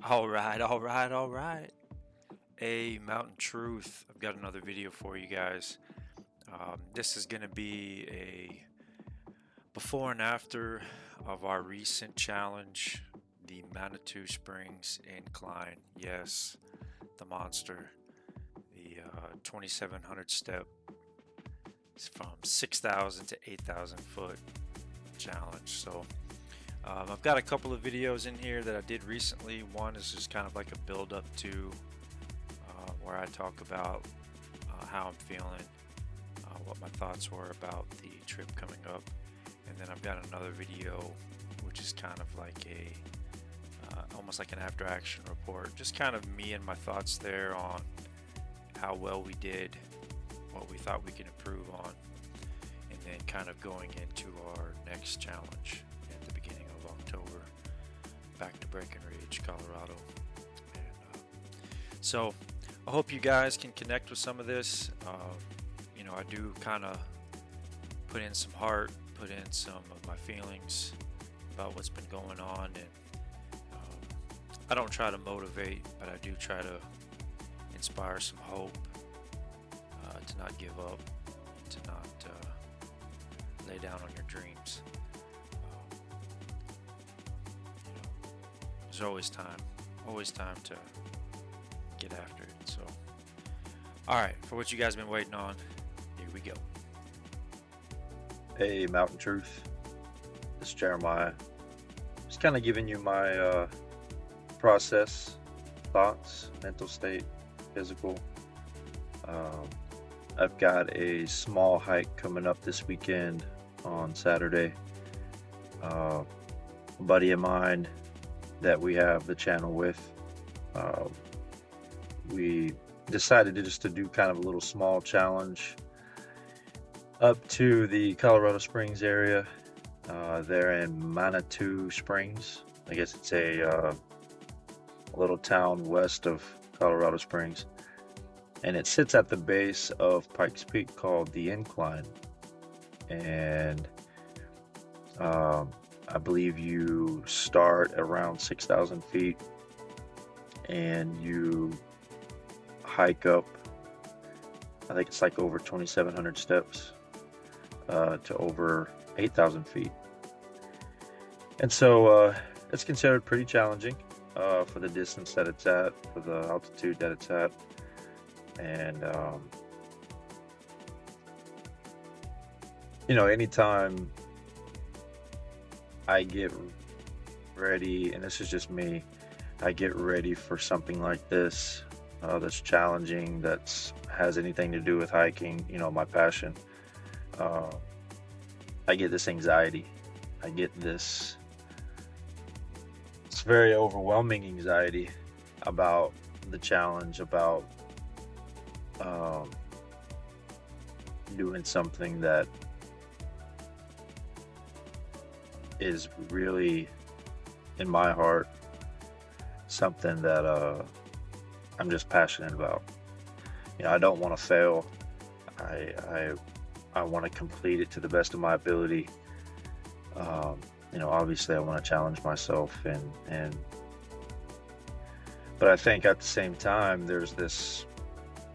All right. A Mountain Truth. I've got another video for you guys. This is going to be a before and after of our recent challenge, the Manitou Springs Incline. Yes, the monster, the 2,700 step from 6,000 to 8,000 foot challenge. I've got a couple of videos in here that I did recently. One is just kind of like a build up to where I talk about how I'm feeling, what my thoughts were about the trip coming up, and then I've got another video which is kind of like a almost like an after action report, just kind of me and my thoughts there on how well we did, what we thought we could improve on, and then kind of going into our next challenge at the beginning of October, back to Breckenridge, Colorado. So I hope you guys can connect with some of this. I do kind of put in some heart, put in some of my feelings about what's been going on, and I don't try to motivate, but I do try to inspire some hope, to not give up, to not lay down on your dreams. There's always time to get after it. So, all right, for what you guys been waiting on, here we go. Hey, Mountain Truth. This is Jeremiah. Just kind of giving you my process, thoughts, mental state, physical. I've got a small hike coming up this weekend on Saturday. A buddy of mine that we have the channel with, we decided to do kind of a little small challenge up to the Colorado Springs area. They're in Manitou Springs. I guess it's a little town west of Colorado Springs, and it sits at the base of Pikes Peak called the Incline. And I believe you start around 6,000 feet and you hike up, I think it's like over 2,700 steps to over 8,000 feet. And so it's considered pretty challenging for the distance that it's at, for the altitude that it's at. And, anytime I get ready, and this is just me, I get ready for something like this that's challenging, that has anything to do with hiking, my passion. I get this anxiety. I get this, it's very overwhelming anxiety about the challenge, about doing something that is really, in my heart, something that I'm just passionate about. I don't want to fail. I want to complete it to the best of my ability. Obviously I want to challenge myself, but I think at the same time there's this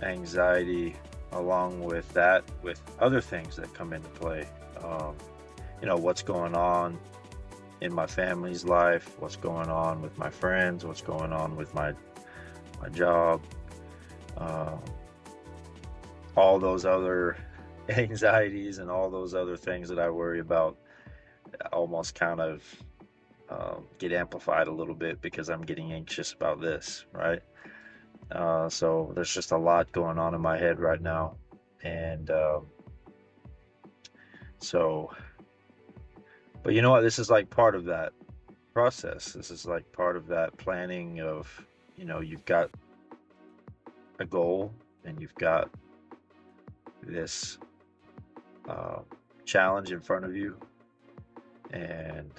anxiety along with that, with other things that come into play. What's going on in my family's life, what's going on with my friends, what's going on with my job, all those other anxieties and all those other things that I worry about almost kind of get amplified a little bit because I'm getting anxious about this, right? So there's just a lot going on in my head right now. And but you know what? This is like part of that process. This is like part of that planning of, you've got a goal and you've got this challenge in front of you, and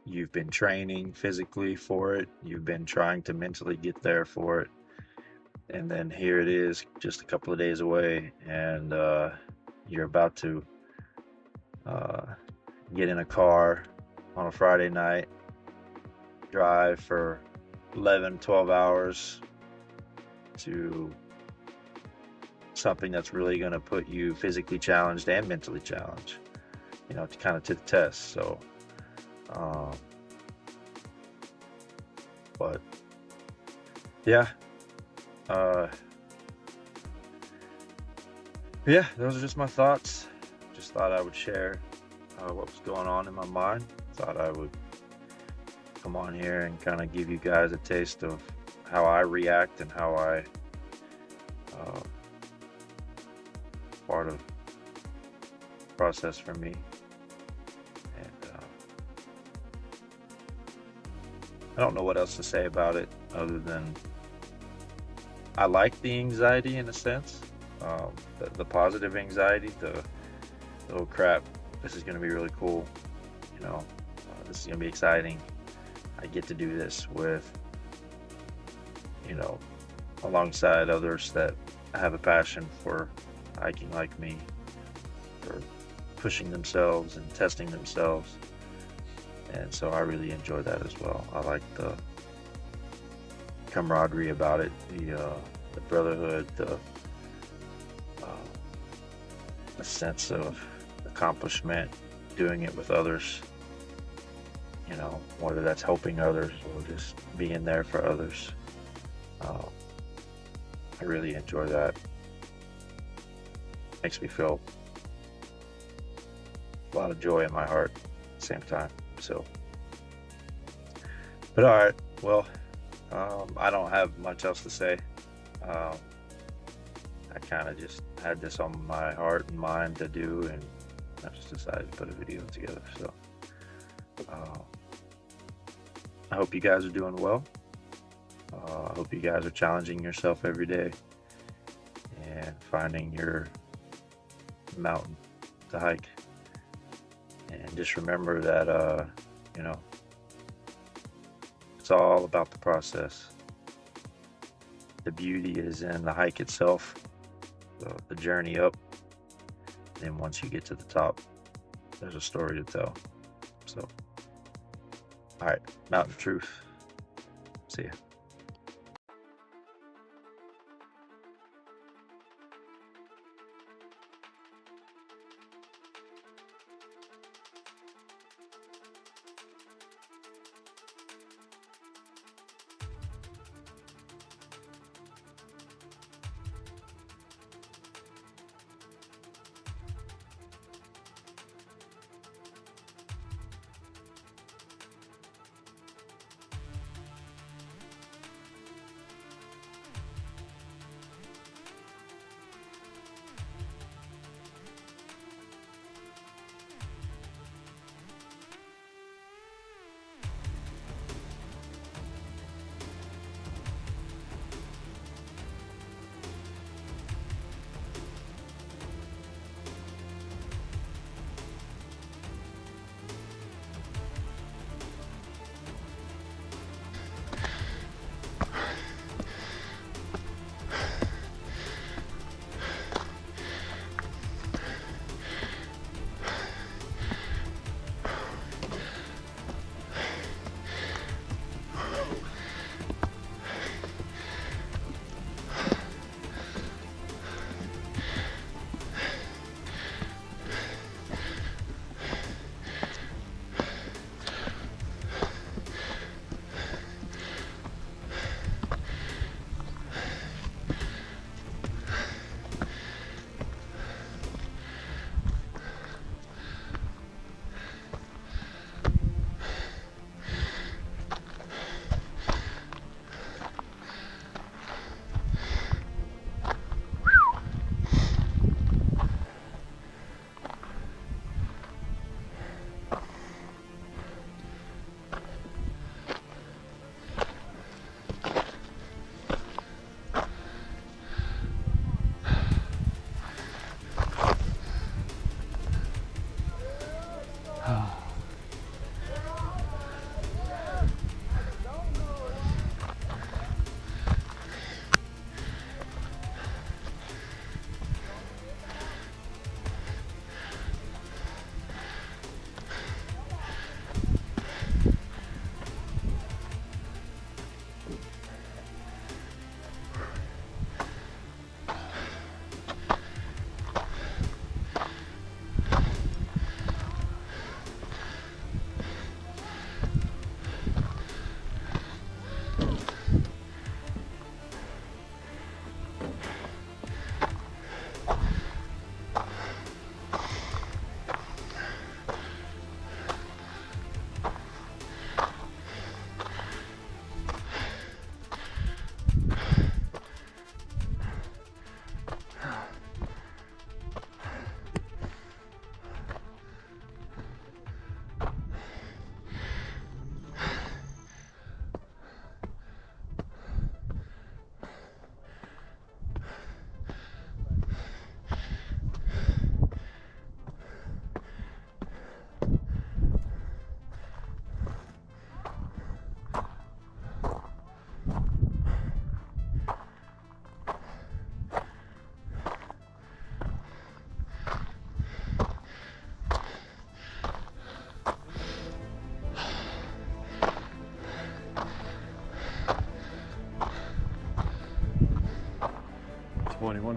you've been training physically for it. You've been trying to mentally get there for it. And then here it is, just a couple of days away, and you're about to get in a car on a Friday night, drive for 11, 12 hours to something that's really going to put you physically challenged and mentally challenged, to kind of to the test. So, um, but yeah, uh, yeah, those are just my thoughts. Just thought I would share what was going on in my mind. Thought I would come on here and kind of give you guys a taste of how I react and how I uh, part of the process for me. And I don't know what else to say about it other than I like the anxiety in a sense, the positive anxiety, the oh crap, this is going to be really cool, this is going to be exciting. I get to do this with, alongside others that have a passion for hiking like me, for pushing themselves and testing themselves. And so I really enjoy that as well. I like the camaraderie about it, the brotherhood, the sense of accomplishment, doing it with others, whether that's helping others or just being there for others. I really enjoy that. Makes me feel a lot of joy in my heart at the same time. So, but all right, well, I don't have much else to say. I kind of just had this on my heart and mind to do, and I just decided to put a video together. So I hope you guys are doing well. I hope you guys are challenging yourself every day and finding your mountain to hike. And just remember that, it's all about the process. The beauty is in the hike itself, the journey up. Then once you get to the top, there's a story to tell. So, all right, Mountain Truth. See ya.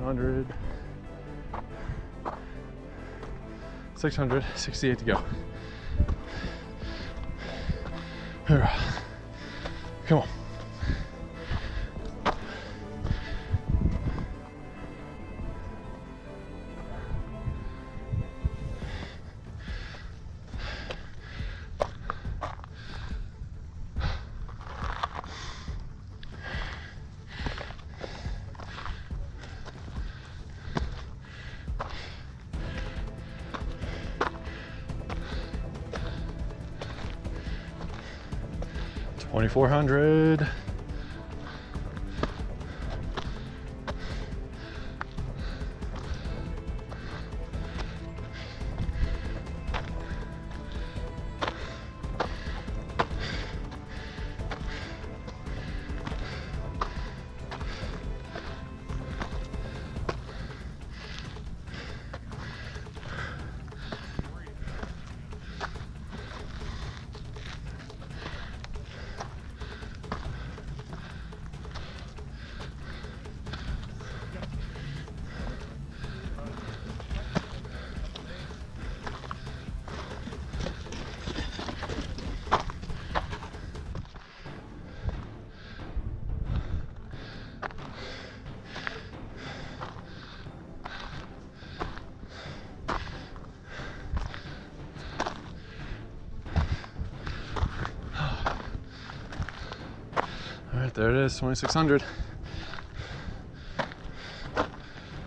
100. 668 to go. Come on. $2,400. All right, there it is, 2,600.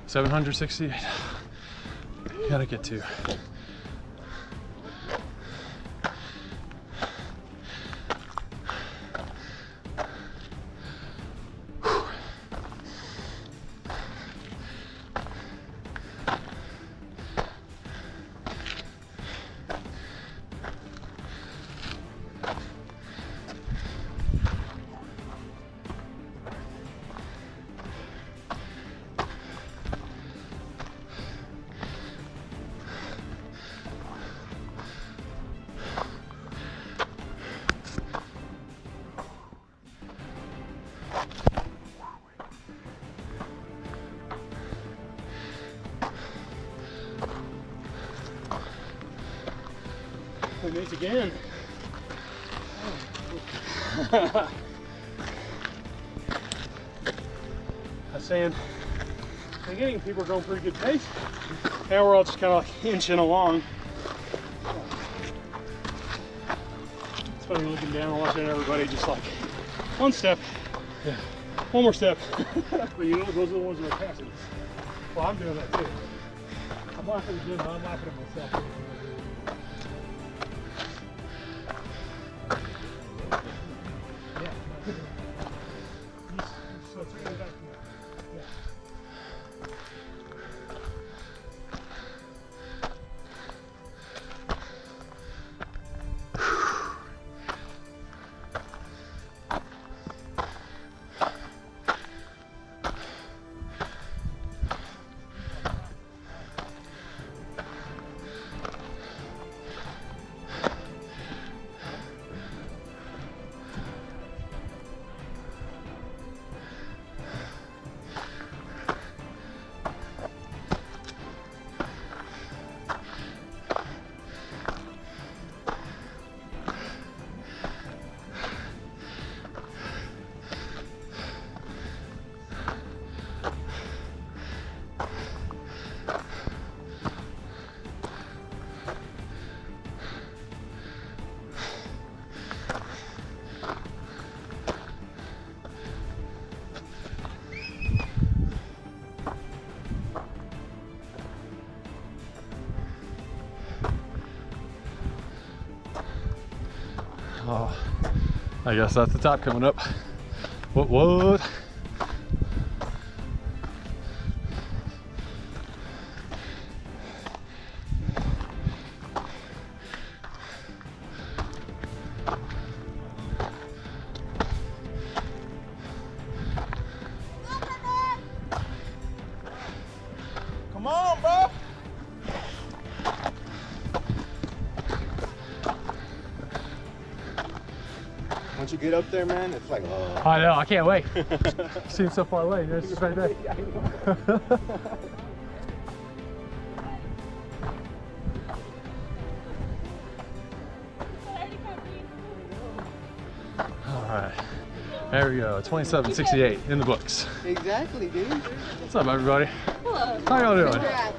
768. Gotta get to. We missed again. I was saying, beginning people are going pretty good pace. Now we're all just kind of like inching along. It's funny looking down and watching everybody just like one step, yeah, one more step. But you know, those are the ones that are passing. Well, I'm doing that too. I'm laughing at them, I'm laughing at myself. Oh, I guess that's the top coming up. What? Come on, bro. Once you get up there, man, it's like, oh. I know, I can't wait. Seems so far away. It's just right there. All right, there we go. 2768 in the books. Exactly, dude. What's up, everybody? Hello. How y'all doing? Congrats.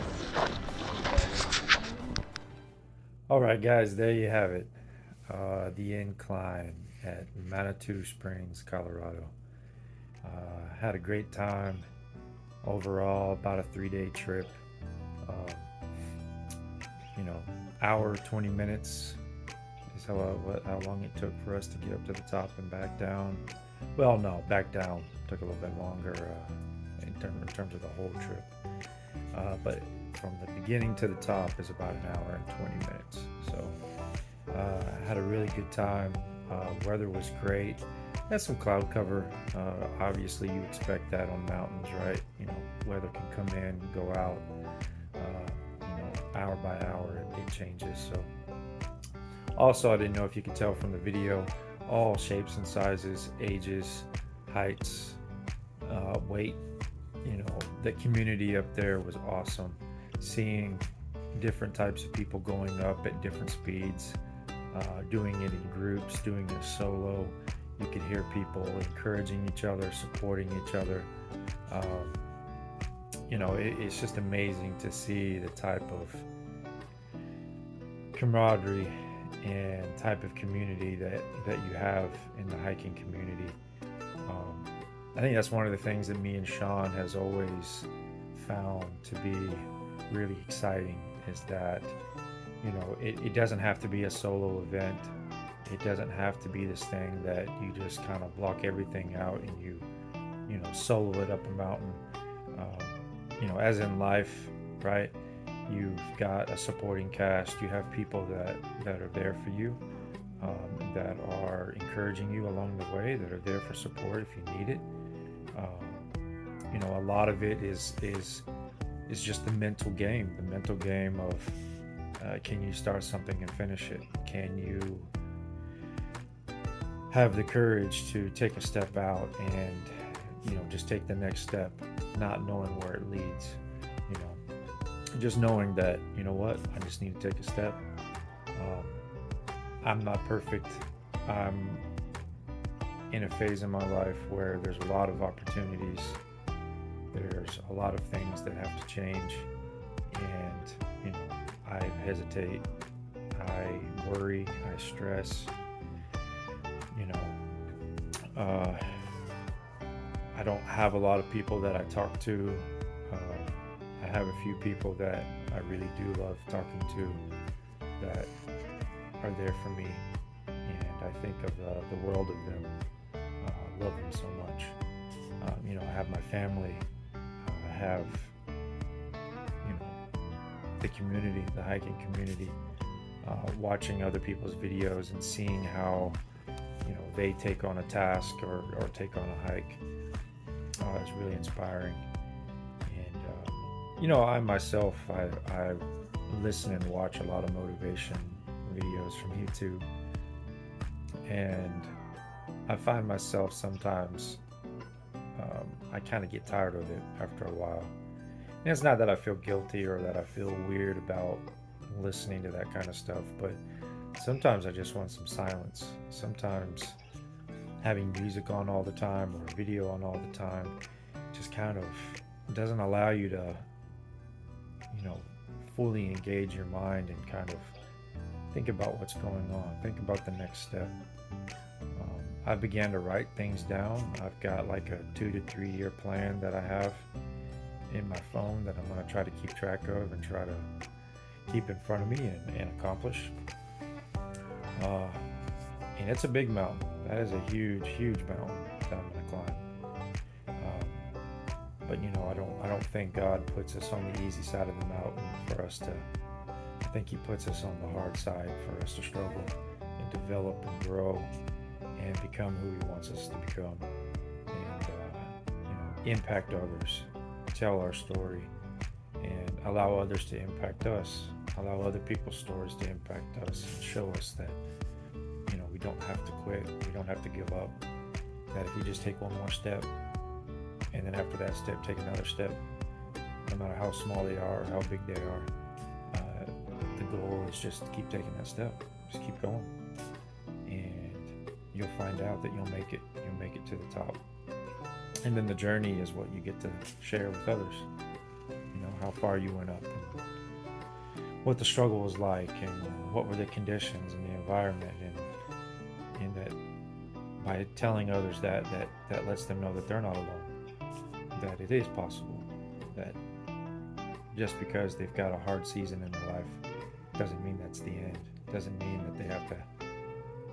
All right, guys, there you have it. The Incline at Manitou Springs, Colorado. Had a great time overall, about a 3-day trip. You know, hour, 20 minutes is how long it took for us to get up to the top and back down. Well, no, back down took a little bit longer in terms of the whole trip. But from the beginning to the top is about an hour and 20 minutes. So I had a really good time. Weather was great. Had some cloud cover. Obviously, you expect that on mountains, right? You know, weather can come in, go out. You know, hour by hour, it changes. So, also, I didn't know if you could tell from the video, all shapes and sizes, ages, heights, weight. You know, the community up there was awesome. Seeing different types of people going up at different speeds, doing it in groups, doing it solo. You could hear people encouraging each other, supporting each other. You know, it's just amazing to see the type of camaraderie and type of community that you have in the hiking community. I think that's one of the things that me and Sean has always found to be really exciting, is that, you know, it doesn't have to be a solo event. It doesn't have to be this thing that you just kind of block everything out and you know, solo it up a mountain. You know, as in life, right? You've got a supporting cast. You have people that are there for you, that are encouraging you along the way, that are there for support if you need it. You know, a lot of it is just the mental game. The mental game of can you start something and finish it? Can you have the courage to take a step out and, you know, just take the next step, not knowing where it leads, you know, just knowing that, you know what, I just need to take a step. I'm not perfect. I'm in a phase in my life where there's a lot of opportunities. There's a lot of things that have to change, and, you know, I hesitate, I worry, I stress, you know. I don't have a lot of people that I talk to. I have a few people that I really do love talking to, that are there for me, and I think of the world of them. Love them so much. You know, I have my family. I have, you know, the community, the hiking community. Watching other people's videos and seeing how, you know, they take on a task or take on a hike. It's really inspiring. And you know, I myself, I listen and watch a lot of motivation videos from YouTube, and I find myself sometimes I kind of get tired of it after a while. And it's not that I feel guilty or that I feel weird about listening to that kind of stuff, but sometimes I just want some silence. Sometimes having music on all the time or video on all the time just kind of doesn't allow you to, you know, fully engage your mind and kind of think about what's going on, think about the next step. I began to write things down. I've got like a 2 to 3 year plan that I have in my phone that I'm going to try to keep track of and try to keep in front of me and accomplish. And it's a big mountain. That is a huge mountain that I'm going to climb. But you know, I don't think God puts us on the easy side of the mountain for us to. I think He puts us on the hard side for us to struggle and develop and grow and become who He wants us to become, and you know, impact others, tell our story, and allow others to impact us, allow other people's stories to impact us, and show us that, you know, we we don't have to quit, we don't have to give up. That if you just take one more step, and then after that step, take another step, no matter how small they are or how big they are, the goal is just to keep taking that step, just keep going, and you'll find out that you'll make it to the top. And then the journey is what you get to share with others. You know, how far you went up, and what the struggle was like, and what were the conditions and the environment, and that by telling others that lets them know that they're not alone, that it is possible, that just because they've got a hard season in their life doesn't mean that's the end. It doesn't mean that they have to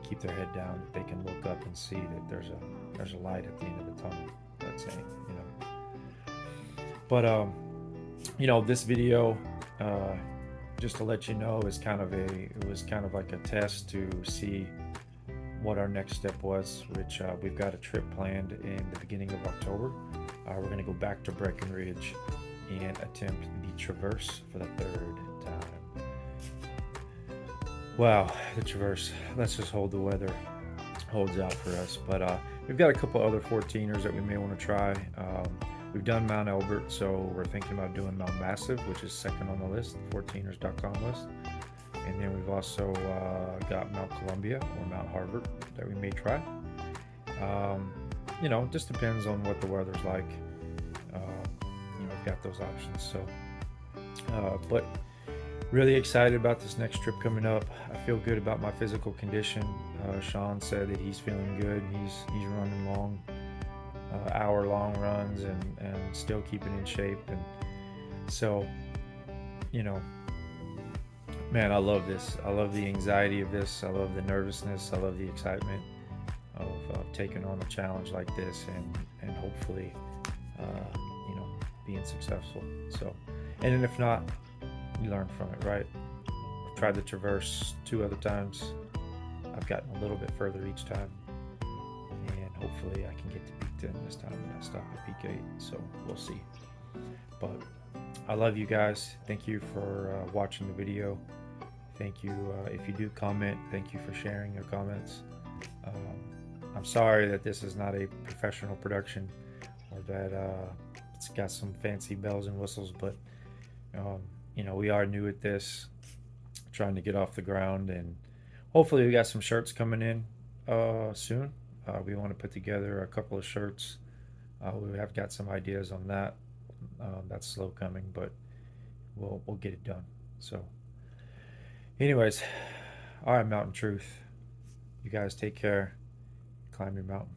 keep their head down, that they can look up and see that there's a light at the end of the tunnel. That's saying, you know. But you know, this video, just to let you know, it was kind of like a test to see what our next step was, which we've got a trip planned in the beginning of October. We're going to go back to Breckenridge and attempt the Traverse for the third time. Wow, the Traverse. Let's just hope the weather holds out for us. But we've got a couple other 14ers that we may want to try. We've done Mount Elbert, so we're thinking about doing Mount Massive, which is second on the list, the 14ers.com list. And then we've also got Mount Columbia or Mount Harvard that we may try. You know, it just depends on what the weather's like. You know, we've got those options. So, but really excited about this next trip coming up. I feel good about my physical condition. Sean said that he's feeling good. He's running long, hour-long runs and still keeping in shape. And so, you know, man, I love this. I love the anxiety of this. I love the nervousness. I love the excitement of taking on a challenge like this and hopefully, you know, being successful. So, and then if not, you learn from it, right? I've tried the Traverse 2 other times. I've gotten a little bit further each time, and hopefully I can get to Peak 10 this time and not stop at Peak 8. So we'll see. But I love you guys. Thank you for watching the video. Thank you if you do comment. Thank you for sharing your comments. I'm sorry that this is not a professional production or that it's got some fancy bells and whistles, but you know, we are new at this, trying to get off the ground, and hopefully we got some shirts coming in soon. We want to put together a couple of shirts. We have got some ideas on that. That's slow coming, but we'll get it done. So anyways, all right, Mountain Truth, you guys take care. Climb your mountain.